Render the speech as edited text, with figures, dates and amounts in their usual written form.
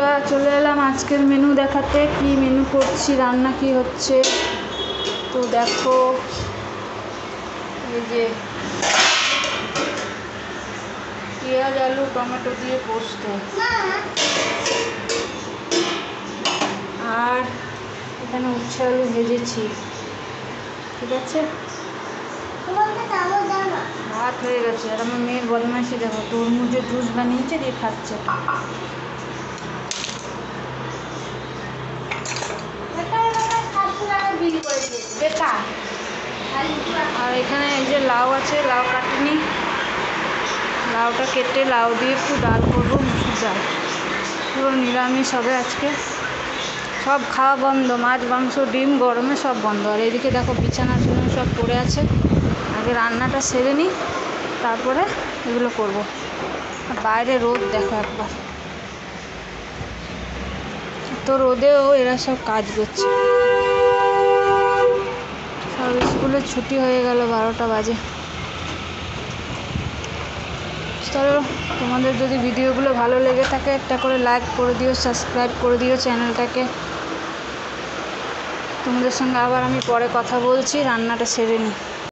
বন্ধুরা, চলে এলাম আজকের মেনু দেখাতে। কি মেনু করছি, রান্না কি হচ্ছে তো দেখো। এই যে পেঁয়াজ আলু টমেটো দিয়ে পোস্ত, আর এখানে উচ্ছে আলু ভেজেছি। ঠিক আছে, ভাত হয়ে গেছে। আর আমার মেয়ের বদমাইশি দেখো, তরমুজের জুস বানিয়েছে দিয়ে খাচ্ছে। আর এখানে এই যে লাউ আছে, লাউ কাটিনি, লাউটা কেটে লাউ দিয়ে একটু ডাল করবো, মুসুর ডাল। পুরো নিরামিষ হবে আজকে, সব খাওয়া বন্ধ, মাছ মাংস ডিম গরমে সব বন্ধ। আর এদিকে দেখো বিছানা টিছানা সব পড়ে আছে। আগে রান্নাটা সেরে নিই, তারপরে এগুলো করব। আর বাইরে রোদ দেখো একবার, তো রোদেও এরা সব কাজ করছে। সব স্কুলের ছুটি হয়ে গেল, 12টা বাজে। চলো, তোমাদের যদি ভিডিওগুলো ভালো লেগে থাকে একটা করে লাইক করে দিও, সাবস্ক্রাইব করে দিও চ্যানেলটাকে। তোমাদের সঙ্গে আবার আমি পরে কথা বলছি, রান্নাটা সেরে নিই।